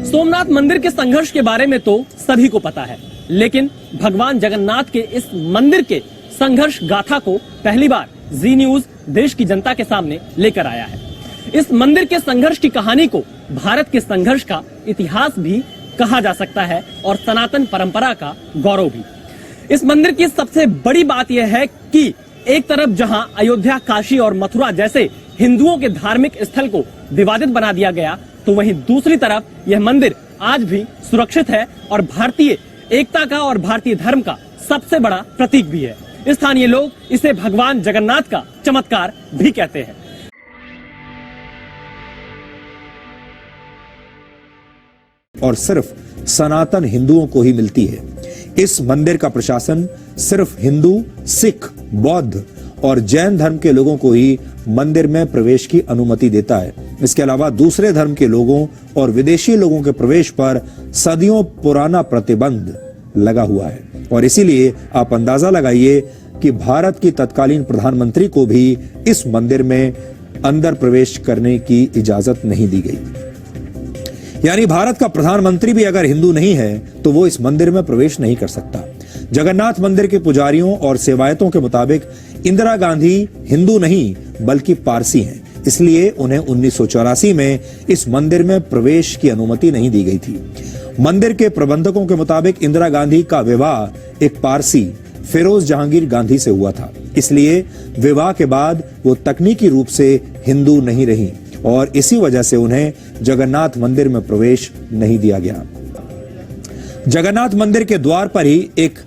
सोमनाथ मंदिर के संघर्ष के बारे में तो सभी को पता है, लेकिन भगवान जगन्नाथ के इस मंदिर के संघर्ष गाथा को पहली बार जी न्यूज देश की जनता के सामने लेकर आया है। इस मंदिर के संघर्ष की कहानी को भारत के संघर्ष का इतिहास भी कहा जा सकता है और सनातन परंपरा का गौरव भी। इस मंदिर की सबसे बड़ी बात यह है कि एक तरफ जहां अयोध्या, काशी और मथुरा जैसे हिंदुओं के धार्मिक स्थल को विवादित बना दिया गया, तो वहीं दूसरी तरफ यह मंदिर आज भी सुरक्षित है और भारतीय एकता का और भारतीय धर्म का सबसे बड़ा प्रतीक भी है। स्थानीय लोग इसे भगवान जगन्नाथ का चमत्कार भी कहते हैं। और सिर्फ सनातन हिंदुओं को ही मिलती है। इस मंदिर का प्रशासन सिर्फ हिंदू, सिख, बौद्ध और जैन धर्म के लोगों को ही मंदिर में प्रवेश की अनुमति देता है। इसके अलावा दूसरे धर्म के लोगों और विदेशी लोगों के प्रवेश पर सदियों पुराना प्रतिबंध लगा हुआ है और इसीलिए आप अंदाजा लगाइए कि भारत की तत्कालीन प्रधानमंत्री को भी इस मंदिर में अंदर प्रवेश करने की इजाजत नहीं दी गई। यानी भारत का प्रधानमंत्री भी अगर हिंदू नहीं है तो वो इस मंदिर में प्रवेश नहीं कर सकता। जगन्नाथ मंदिर के पुजारियों और सेवायतों के मुताबिक इंदिरा गांधी हिंदू नहीं बल्कि पारसी हैं, इसलिए उन्हें 1984 में इस मंदिर में प्रवेश की अनुमति नहीं दी गई थी। मंदिर के प्रबंधकों के मुताबिक इंदिरा गांधी का विवाह एक पारसी फिरोज जहांगीर गांधी से हुआ था, इसलिए विवाह के बाद वो तकनीकी रूप से हिंदू नहीं रही और इसी वजह से उन्हें जगन्नाथ मंदिर में प्रवेश नहीं दिया गया। जगन्नाथ मंदिर के द्वार पर ही एक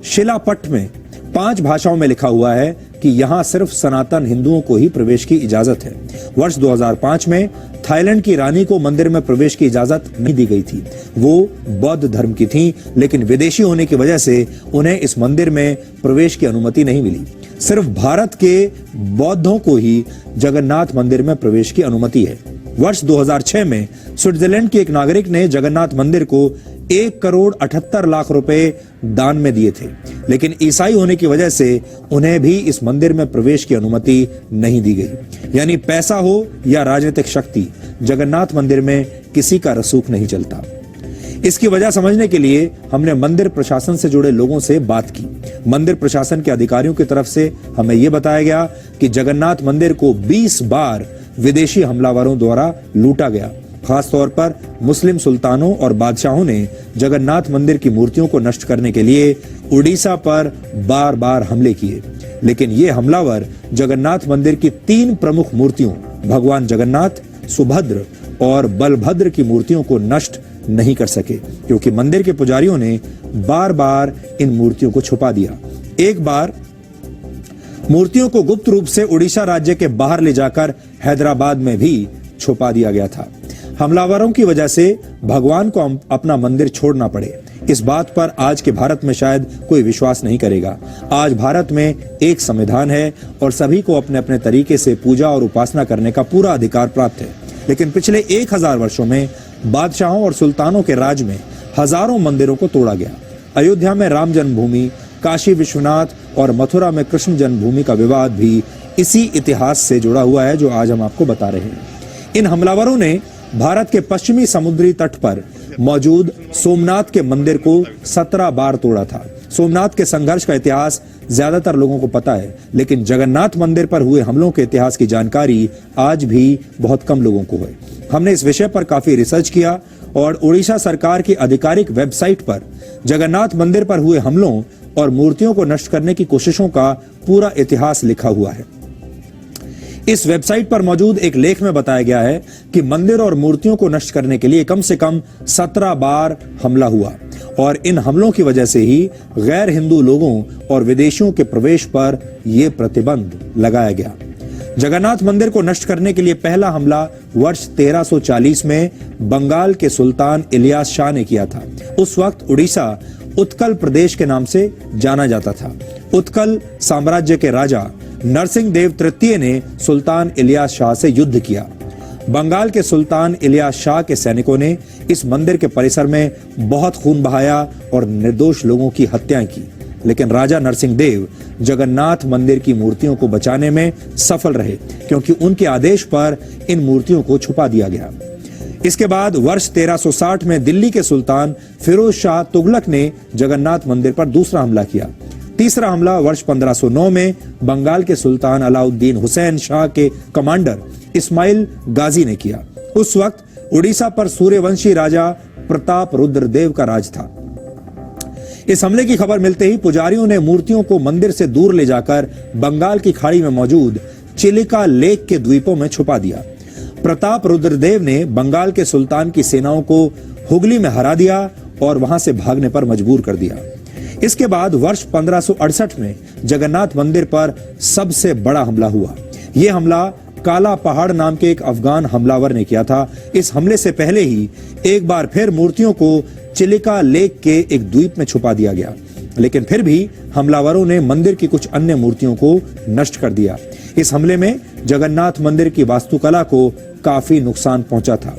शिलापट में 5 भाषाओं में लिखा हुआ है कि यहां सिर्फ सनातन हिंदुओं को ही प्रवेश की इजाजत है। वर्ष 2005 में थाईलैंड की रानी को मंदिर में प्रवेश की इजाजत नहीं दी गई थी। वो बौद्ध धर्म की थी, लेकिन विदेशी होने की वजह से उन्हें इस मंदिर में प्रवेश की अनुमति नहीं मिली। सिर्फ भारत के बौद्धों को ही जगन्नाथ मंदिर में प्रवेश की अनुमति है। वर्ष 2006 में स्विट्जरलैंड के एक नागरिक ने जगन्नाथ मंदिर को 1,78,00,000 रुपए दान में दिए थे, लेकिन ईसाई होने की वजह से उन्हें भी इस मंदिर में प्रवेश की अनुमति नहीं दी गई। यानी पैसा हो या राजनीतिक शक्ति, जगन्नाथ मंदिर में किसी का रसूख नहीं चलता। इसकी वजह समझने के लिए हमने मंदिर प्रशासन से जुड़े लोगों से बात की। मंदिर प्रशासन के अधिकारियों की तरफ से हमें यह बताया गया कि जगन्नाथ मंदिर को 20 बार विदेशी हमलावरों द्वारा लूटा गया। खासतौर पर मुस्लिम सुल्तानों और बादशाहों ने जगन्नाथ मंदिर की मूर्तियों को नष्ट करने के लिए उड़ीसा पर बार बार हमले किए, लेकिन ये हमलावर जगन्नाथ मंदिर की 3 प्रमुख मूर्तियों भगवान जगन्नाथ, सुभद्र और बलभद्र की मूर्तियों को नष्ट नहीं कर सके, क्योंकि मंदिर के पुजारियों ने बार बार इन मूर्तियों को छुपा दिया। एक बार मूर्तियों को गुप्त रूप से उड़ीसा राज्य के बाहर ले जाकर हैदराबाद में भी छुपा दिया गया था। हमलावरों की वजह से भगवान को अपना मंदिर छोड़ना पड़े, इस बात पर आज के भारत में शायद कोई विश्वास नहीं करेगा। आज भारत में एक संविधान है और सभी को अपने अपने तरीके से पूजा और उपासना करने का पूरा अधिकार प्राप्त है, लेकिन पिछले 1000 वर्षों में बादशाहों और सुल्तानों के राज में हजारों मंदिरों को तोड़ा गया। अयोध्या में राम जन्मभूमि, काशी विश्वनाथ और मथुरा में कृष्ण जन्मभूमि का विवाद भी इसी इतिहास से जुड़ा हुआ है जो आज हम आपको बता रहे हैं। इन हमलावरों ने भारत के पश्चिमी समुद्री तट पर मौजूद सोमनाथ के मंदिर को 17 बार तोड़ा था। सोमनाथ के संघर्ष का इतिहास ज्यादातर लोगों को पता है, लेकिन जगन्नाथ मंदिर पर हुए हमलों के इतिहास की जानकारी आज भी बहुत कम लोगों को है। हमने इस विषय पर काफी रिसर्च किया और उड़ीसा सरकार की आधिकारिक वेबसाइट पर जगन्नाथ मंदिर पर हुए हमलों और मूर्तियों को नष्ट करने की कोशिशों का पूरा इतिहास लिखा हुआ है। इस वेबसाइट पर मौजूद एक लेख में बताया गया है कि मंदिर और मूर्तियों को नष्ट करने के लिए कम से कम 17 बार हमला हुआ और इन हमलों की वजह से ही गैर हिंदू लोगों और विदेशियों के प्रवेश पर यह प्रतिबंध लगाया गया। जगन्नाथ मंदिर को नष्ट करने के लिए पहला हमला वर्ष 1340 में बंगाल के सुल्तान इलियास शाह ने किया था। उस वक्त उड़ीसा उत्कल प्रदेश के नाम से जाना जाता था। उत्कल साम्राज्य के राजा नरसिंह देव तृतीय ने सुल्तान इलियास शाह से युद्ध किया। बंगाल के सुल्तान इलियास शाह के सैनिकों ने इस मंदिर के परिसर में बहुत खून बहाया और निर्दोष लोगों की हत्याएं की, लेकिन राजा नरसिंह देव जगन्नाथ मंदिर की मूर्तियों को बचाने में सफल रहे, क्योंकि उनके आदेश पर इन मूर्तियों को छुपा दिया गया। इसके बाद वर्ष 1360 में दिल्ली के सुल्तान फिरोज शाह तुगलक ने जगन्नाथ मंदिर पर दूसरा हमला किया। तीसरा हमला वर्ष 1509 में बंगाल के सुल्तान अलाउद्दीन हुसैन शाह के कमांडर इस्माइल गाजी ने किया। उस वक्त उड़ीसा पर सूर्यवंशी राजा प्रताप रुद्रदेव का राज था। इस हमले की खबर मिलते ही पुजारियों ने मूर्तियों को मंदिर से दूर ले जाकर बंगाल की खाड़ी में मौजूद चिलिका लेक के द्वीपों में छुपा दिया। प्रताप रुद्रदेव ने बंगाल के सुल्तान की सेनाओं को हुगली में हरा दिया और वहां से भागने पर मजबूर कर दिया। इसके बाद वर्ष 1568 में जगन्नाथ मंदिर पर सबसे बड़ा हमला हुआ। यह हमला काला पहाड़ नाम के एक अफगान हमलावर ने किया था। इस हमले से पहले ही एक बार फिर मूर्तियों को चिलिका लेक के एक द्वीप में छुपा दिया गया, लेकिन फिर भी हमलावरों ने मंदिर की कुछ अन्य मूर्तियों को नष्ट कर दिया। इस हमले में जगन्नाथ मंदिर की वास्तुकला को काफी नुकसान पहुंचा था।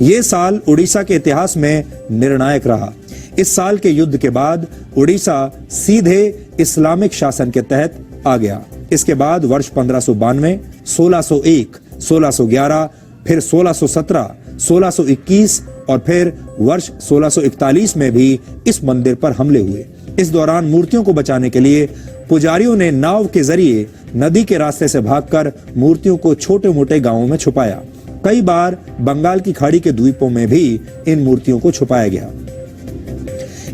यह साल उड़ीसा के इतिहास में निर्णायक रहा। इस साल के युद्ध के बाद उड़ीसा सीधे इस्लामिक शासन के तहत आ गया। इसके बाद वर्ष 1592, 1601, 1611, फिर 1617, 1621 और फिर वर्ष 1641 में भी इस मंदिर पर हमले हुए। इस दौरान मूर्तियों को बचाने के लिए पुजारियों ने नाव के जरिए नदी के रास्ते से भागकर मूर्तियों को छोटे मोटे गांवों में छुपाया। कई बार बंगाल की खाड़ी के द्वीपों में भी इन मूर्तियों को छुपाया गया।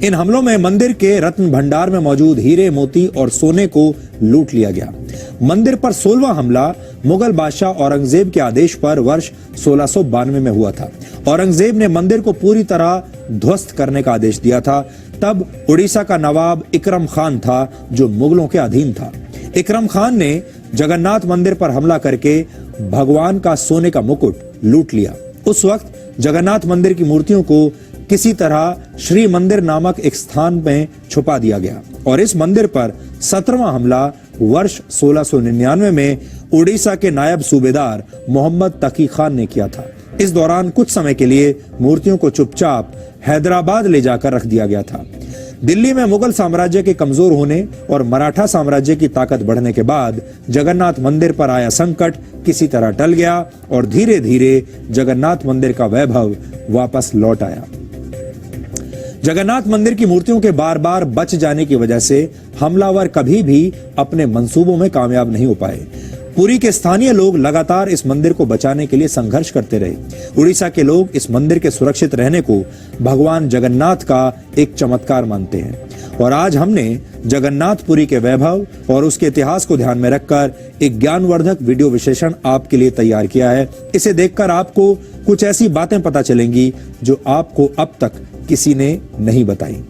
इन हमलों में मंदिर के रत्न भंडार में मौजूद हीरे, मोती और सोने को लूट लिया गया। मंदिर पर 16वां हमला मुगल बादशाह औरंगजेब के आदेश पर वर्ष 1692 में हुआ था। औरंगजेब ने मंदिर को पूरी तरह ध्वस्त करने का आदेश दिया था। तब उड़ीसा का नवाब इकरम खान था जो मुगलों के अधीन था। इकरम खान ने जगन्नाथ मंदिर पर हमला करके भगवान का सोने का मुकुट लूट लिया। उस वक्त जगन्नाथ मंदिर की मूर्तियों को किसी तरह श्री मंदिर नामक एक स्थान में छुपा दिया गया और इस मंदिर पर 17वां हमला वर्ष 1699 में उड़ीसा के नायब सूबेदार मोहम्मद तकी खान ने किया था। इस दौरान कुछ समय के लिए मूर्तियों को चुपचाप हैदराबाद ले जाकर रख दिया गया था। दिल्ली में मुगल साम्राज्य के कमजोर होने और मराठा साम्राज्य की ताकत बढ़ने के बाद जगन्नाथ मंदिर पर आया संकट किसी तरह टल गया और धीरे धीरे जगन्नाथ मंदिर का वैभव वापस लौट आया। जगन्नाथ मंदिर की मूर्तियों के बार बार बच जाने की वजह से हमलावर कभी भी अपने मंसूबों में कामयाब नहीं हो पाए। पुरी के स्थानीय लोग लगातार इस मंदिर को बचाने के लिए संघर्ष करते रहे। उड़ीसा के लोग इस मंदिर के सुरक्षित रहने को भगवान जगन्नाथ का एक चमत्कार मानते हैं और आज हमने जगन्नाथपुरी के वैभव और उसके इतिहास को ध्यान में रखकर एक ज्ञानवर्धक वीडियो विश्लेषण आपके लिए तैयार किया है। इसे देखकर आपको कुछ ऐसी बातें पता चलेंगी जो आपको अब तक किसी ने नहीं बताई।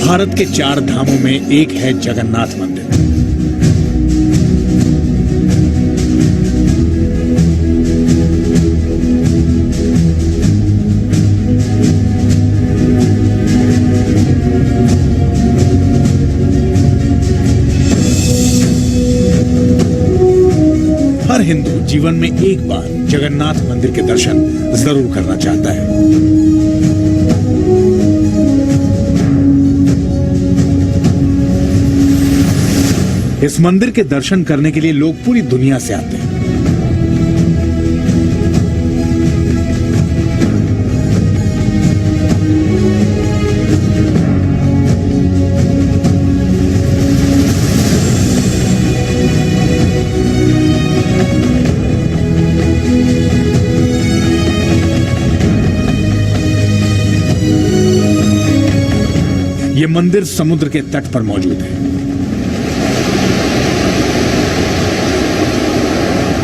भारत के 4 धामों में एक है जगन्नाथ मंदिर। हर हिंदू जीवन में एक बार जगन्नाथ मंदिर के दर्शन जरूर करना चाहता है। इस मंदिर के दर्शन करने के लिए लोग पूरी दुनिया से आते हैं। यह मंदिर समुद्र के तट पर मौजूद है।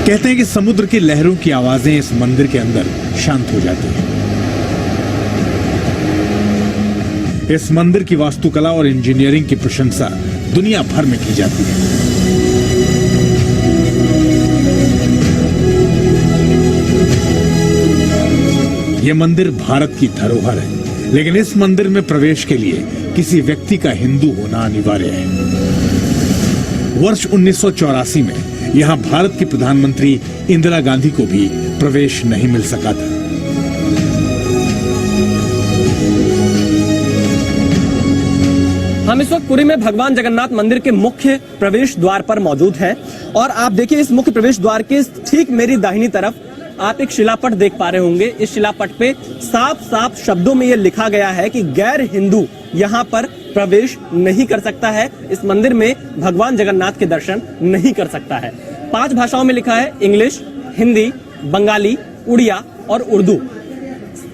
कहते हैं कि समुद्र की लहरों की आवाजें इस मंदिर के अंदर शांत हो जाती हैं। इस मंदिर की वास्तुकला और इंजीनियरिंग की प्रशंसा दुनिया भर में की जाती है। ये मंदिर भारत की धरोहर है, लेकिन इस मंदिर में प्रवेश के लिए किसी व्यक्ति का हिंदू होना अनिवार्य है। वर्ष 1984 में यहाँ भारत की प्रधानमंत्री इंदिरा गांधी को भी प्रवेश नहीं मिल सका था। हम इस वक्त पुरी में भगवान जगन्नाथ मंदिर के मुख्य प्रवेश द्वार पर मौजूद हैं और आप देखिए इस मुख्य प्रवेश द्वार के ठीक मेरी दाहिनी तरफ आप एक शिलापट देख पा रहे होंगे। इस शिलापट पे साफ साफ शब्दों में यह लिखा गया है कि गैर हिंदू यहाँ पर प्रवेश नहीं कर सकता है, इस मंदिर में भगवान जगन्नाथ के दर्शन नहीं कर सकता है। 5 भाषाओं में लिखा है, इंग्लिश, हिंदी, बंगाली, उड़िया और उर्दू।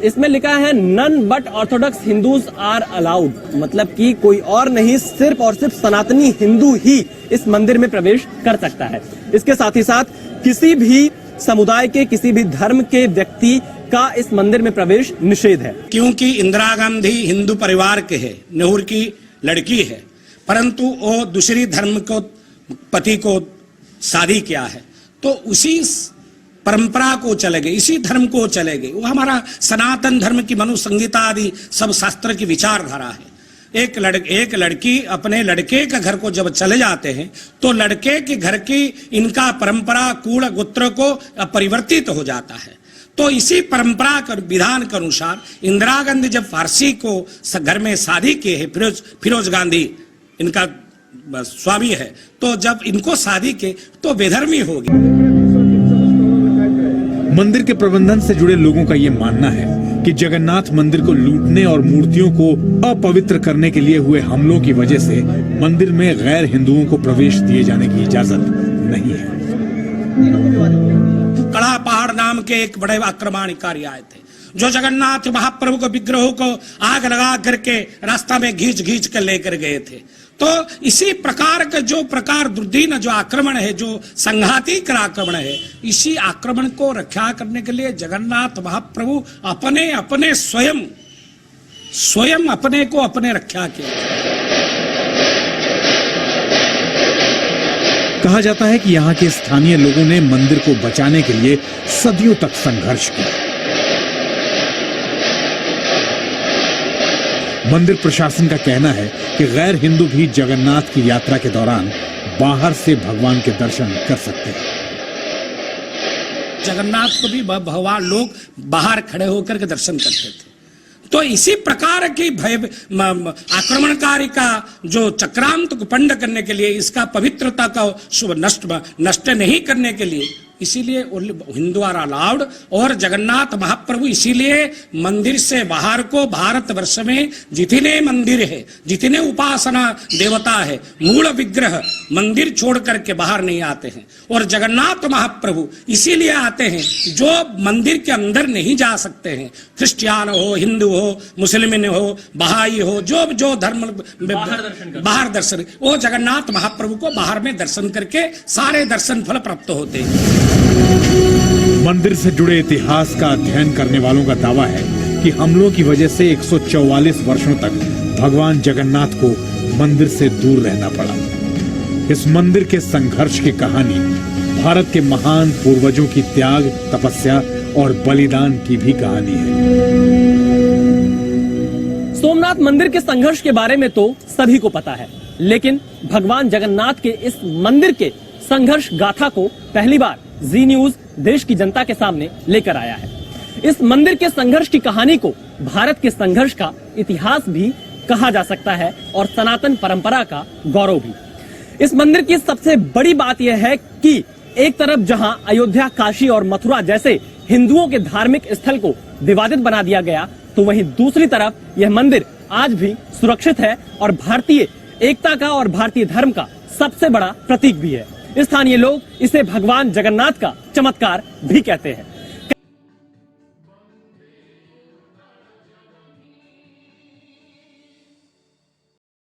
इसमें लिखा है none but orthodox Hindus are allowed, मतलब कि कोई और नहीं, सिर्फ और सिर्फ सनातनी हिंदू ही इस मंदिर में प्रवेश कर सकता है। इसके साथ ही साथ किसी भी समुदाय के, किसी भी धर्म के व्यक्ति का इस मंदिर में प्रवेश निषेध है। क्योंकि इंदिरा गांधी हिंदू परिवार के है, नेहरू की लड़की है, परंतु वो दूसरी धर्म को पति को शादी किया है, तो उसी परंपरा को चले गए, इसी धर्म को चले गए। वो हमारा सनातन धर्म की मनुसंहिता आदि सब शास्त्र की विचारधारा है। एक लड़की अपने लड़के के घर को जब चले जाते हैं तो लड़के के घर की इनका परंपरा कुल गोत्र को परिवर्तित हो जाता है। तो इसी परंपरा के विधान के अनुसार इंदिरा गांधी जब फारसी को घर में शादी किए है, फिरोज गांधी इनका स्वामी है, तो जब इनको शादी के तो बेधर्मी होगी। मंदिर के प्रबंधन से जुड़े लोगों का यह मानना है कि जगन्नाथ मंदिर को लूटने और मूर्तियों को अपवित्र करने के लिए हुए हमलों की वजह से मंदिर में गैर हिंदुओं को प्रवेश दिए जाने की इजाजत नहीं है। कड़ा पहाड़ नाम के एक बड़े आक्रमणकारी आए थे, जो जगन्नाथ महाप्रभु को विग्रहों को आग लगा करके रास्ता में घींच कर लेकर गए थे। तो इसी प्रकार का जो प्रकार दुर्दीन जो आक्रमण है, जो संघातिक आक्रमण है, इसी आक्रमण को रक्षा करने के लिए जगन्नाथ महाप्रभु अपने स्वयं अपने को अपने रक्षा किया। कहा जाता है कि यहाँ के स्थानीय लोगों ने मंदिर को बचाने के लिए सदियों तक संघर्ष किया। मंदिर प्रशासन का कहना है कि गैर हिंदू भी जगन्नाथ की यात्रा के दौरान बाहर से भगवान के दर्शन कर सकते हैं। जगन्नाथ को भी भगवान लोग बाहर खड़े होकर के दर्शन करते थे। तो इसी प्रकार की आक्रमणकारी का जो चक्रांत को पंड करने के लिए, इसका पवित्रता का नष्ट नहीं करने के लिए, इसीलिए हिंदू आर अलाउड। और जगन्नाथ महाप्रभु इसीलिए मंदिर से बाहर को भारतवर्ष में जितने मंदिर है, जितने उपासना देवता है, मूल विग्रह मंदिर छोड़ करके बाहर नहीं आते हैं। और जगन्नाथ महाप्रभु इसीलिए आते हैं जो मंदिर के अंदर नहीं जा सकते हैं, क्रिश्चियन हो, हिंदू हो, मुस्लिम हो, बहाई हो, जो धर्म बाहर दर्शन, वो जगन्नाथ महाप्रभु को बाहर में दर्शन करके सारे दर्शन फल प्राप्त होते हैं। मंदिर से जुड़े इतिहास का अध्ययन करने वालों का दावा है कि हमलों की वजह से 144 वर्षों तक भगवान जगन्नाथ को मंदिर से दूर रहना पड़ा। इस मंदिर के संघर्ष की कहानी भारत के महान पूर्वजों की त्याग, तपस्या और बलिदान की भी कहानी है। सोमनाथ मंदिर के संघर्ष के बारे में तो सभी को पता है, लेकिन भगवान जगन्नाथ के इस मंदिर के संघर्ष गाथा को पहली बार जी न्यूज देश की जनता के सामने लेकर आया है। इस मंदिर के संघर्ष की कहानी को भारत के संघर्ष का इतिहास भी कहा जा सकता है और सनातन परंपरा का गौरव भी। इस मंदिर की सबसे बड़ी बात यह है कि एक तरफ जहां अयोध्या, काशी और मथुरा जैसे हिंदुओं के धार्मिक स्थल को विवादित बना दिया गया, तो वहीं दूसरी तरफ यह मंदिर आज भी सुरक्षित है और भारतीय एकता का और भारतीय धर्म का सबसे बड़ा प्रतीक भी है। स्थानीय लोग इसे भगवान जगन्नाथ का चमत्कार भी कहते हैं।